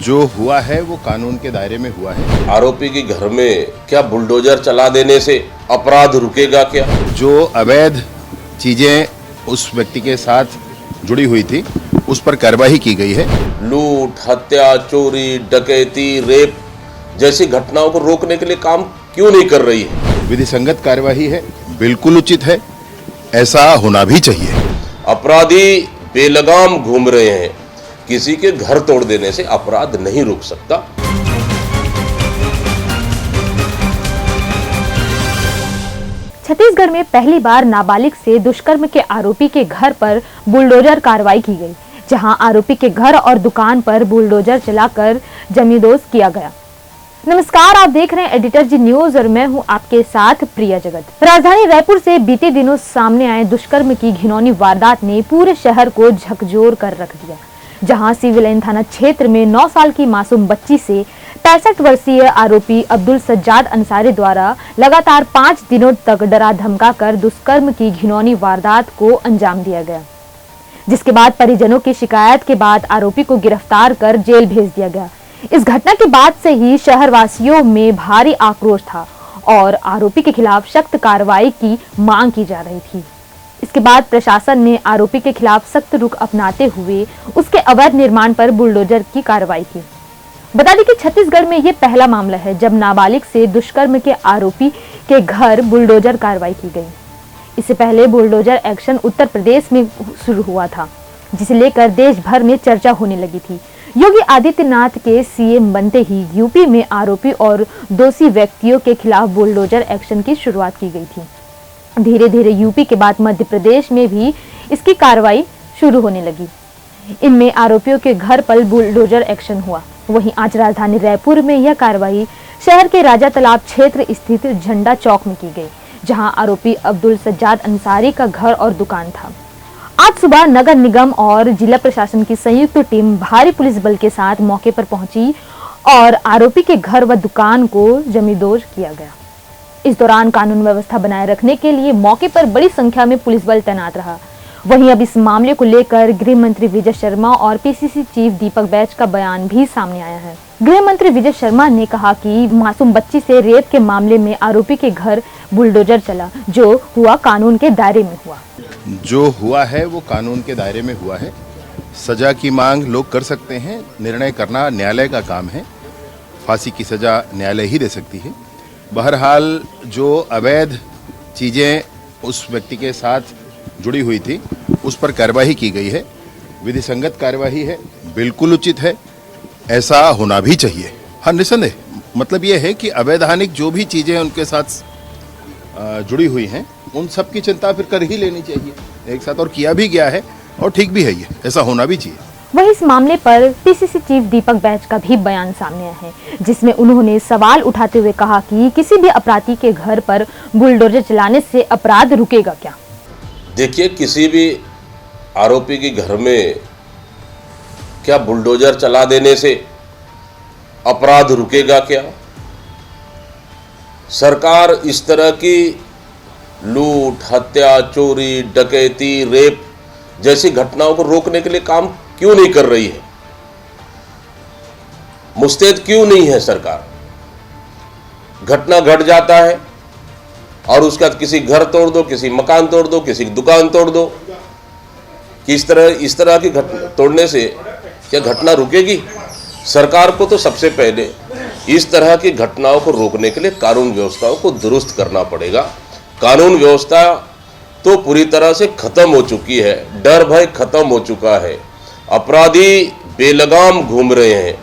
जो हुआ है वो कानून के दायरे में हुआ है। आरोपी के घर में क्या बुलडोजर चला देने से अपराध रुकेगा क्या? जो अवैध चीजें उस व्यक्ति के साथ जुड़ी हुई थी उस पर कार्रवाई की गई है। लूट, हत्या, चोरी, डकैती, रेप जैसी घटनाओं को रोकने के लिए काम क्यों नहीं कर रही है? विधि संगत कार्यवाही है, बिल्कुल उचित है, ऐसा होना भी चाहिए। अपराधी बेलगाम घूम रहे हैं, किसी के घर तोड़ देने से अपराध नहीं रुक सकता। छत्तीसगढ़ में पहली बार नाबालिग से दुष्कर्म के आरोपी के घर पर बुलडोजर कार्रवाई की गई, जहां आरोपी के घर और दुकान पर बुलडोजर चलाकर जमींदोज किया गया। नमस्कार, आप देख रहे हैं एडिटर जी न्यूज और मैं हूं आपके साथ प्रिया जगत। राजधानी रायपुर से बीते दिनों सामने आए दुष्कर्म की घिनौनी वारदात ने पूरे शहर को झकझोर कर रख दिया, जहां सिविल लाइन थाना क्षेत्र में 9 साल की मासूम बच्ची से 65 वर्षीय आरोपी अब्दुल सज्जाद अंसारी द्वारा लगातार 5 दिनों तक डरा धमका कर दुष्कर्म की घिनौनी वारदात को अंजाम दिया गया, जिसके बाद परिजनों की शिकायत के बाद आरोपी को गिरफ्तार कर जेल भेज दिया गया। इस घटना के बाद से ही शहरवासियों में भारी आक्रोश था और आरोपी के खिलाफ सख्त कार्रवाई की मांग की जा रही थी। इसके बाद प्रशासन ने आरोपी के खिलाफ सख्त रुख अपनाते हुए उसके अवैध निर्माण पर बुलडोजर की कार्रवाई की। बता दें कि छत्तीसगढ़ में ये पहला मामला है जब नाबालिग से दुष्कर्म के आरोपी के घर बुलडोजर कार्रवाई की गई। इससे पहले बुलडोजर एक्शन उत्तर प्रदेश में शुरू हुआ था, जिसे लेकर देश भर में चर्चा होने लगी थी। योगी आदित्यनाथ के सीएम बनते ही यूपी में आरोपी और दोषी व्यक्तियों के खिलाफ बुलडोजर एक्शन की शुरुआत की गई थी। धीरे धीरे यूपी के बाद मध्य प्रदेश में भी इसकी कार्रवाई शुरू होने लगी। इनमें आरोपियों के घर पर बुलडोजर एक्शन हुआ। वहीं आज राजधानी रायपुर में यह कार्रवाई शहर के राजा तालाब क्षेत्र स्थित झंडा चौक में की गई, जहां आरोपी अब्दुल सज्जाद अंसारी का घर और दुकान था। आज सुबह नगर निगम और जिला प्रशासन की संयुक्त टीम भारी पुलिस बल के साथ मौके पर पहुंची और आरोपी के घर व दुकान को जमींदोज किया गया। इस दौरान कानून व्यवस्था बनाए रखने के लिए मौके पर बड़ी संख्या में पुलिस बल तैनात रहा। वहीं अब इस मामले को लेकर गृह मंत्री विजय शर्मा और पीसीसी चीफ दीपक बैज का बयान भी सामने आया है। गृह मंत्री विजय शर्मा ने कहा कि मासूम बच्ची से रेप के मामले में आरोपी के घर बुलडोजर चला, जो हुआ कानून के दायरे में हुआ। जो हुआ है वो कानून के दायरे में हुआ है। सजा की मांग लोग कर सकते हैं, निर्णय करना न्यायालय का काम है। फांसी की सजा न्यायालय ही दे सकती है। बहरहाल जो अवैध चीजें उस व्यक्ति के साथ जुड़ी हुई थी उस पर कार्रवाई की गई है। विधि संगत कार्यवाही है, बिल्कुल उचित है, ऐसा होना भी चाहिए। हाँ, निसंदेह मतलब ये है कि अवैधानिक जो भी चीजें उनके साथ जुड़ी हुई हैं उन सब की चिंता फिर कर ही लेनी चाहिए एक साथ, और किया भी गया है और ठीक भी है, ये ऐसा होना भी चाहिए। वहीं इस मामले पर पीसीसी चीफ दीपक बैज का भी बयान सामने आया है, जिसमें उन्होंने सवाल उठाते हुए कहा कि किसी भी अपराधी के घर पर बुलडोजर चलाने से अपराध रुकेगा क्या? देखिए, किसी भी आरोपी के घर में क्या बुलडोजर चला देने से अपराध रुकेगा क्या? सरकार इस तरह की लूट, हत्या, चोरी, डकैती, रेप जैसी घटनाओं को रोकने के लिए काम क्यों नहीं कर रही है? मुस्तैद क्यों नहीं है सरकार? घटना घट जाता है और उसके बाद किसी घर तोड़ दो, किसी मकान तोड़ दो, किसी की दुकान तोड़ दो। कि इस तरह की घटना तोड़ने से क्या घटना रुकेगी? सरकार को तो सबसे पहले इस तरह की घटनाओं को रोकने के लिए कानून व्यवस्थाओं को दुरुस्त करना पड़ेगा। कानून व्यवस्था तो पूरी तरह से खत्म हो चुकी है, डर भय खत्म हो चुका है। अपराधी बेलगाम घूम रहे हैं,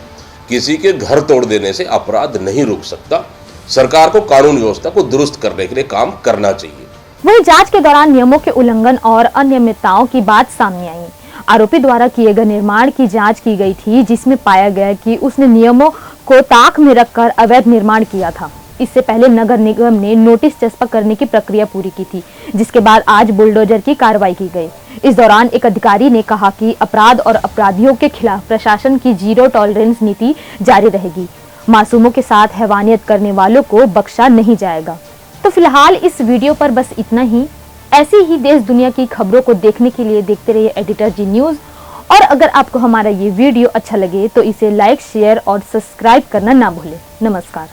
किसी के घर तोड़ देने से अपराध नहीं रुक सकता। सरकार को कानून व्यवस्था को दुरुस्त करने के लिए काम करना चाहिए। वहीं जांच के दौरान नियमों के उल्लंघन और अनियमितताओं की बात सामने आई। आरोपी द्वारा किए गए निर्माण की जांच की गई थी, जिसमें पाया गया कि उसने नियमों को ताक में रखकर अवैध निर्माण किया था। इससे पहले नगर निगम ने नोटिस चस्पा करने की प्रक्रिया पूरी की थी, जिसके बाद आज बुलडोजर की कार्रवाई की गई। इस दौरान एक अधिकारी ने कहा कि अपराध और अपराधियों के खिलाफ प्रशासन की जीरो टॉलरेंस नीति जारी रहेगी। मासूमों के साथ हैवानियत करने वालों को बख्शा नहीं जाएगा। तो फिलहाल इस वीडियो पर बस इतना ही। ऐसी ही देश दुनिया की खबरों को देखने के लिए देखते रहिए एडिटर जी न्यूज और अगर आपको हमारा ये वीडियो अच्छा लगे तो इसे लाइक, शेयर और सब्सक्राइब करना ना भूलें। नमस्कार।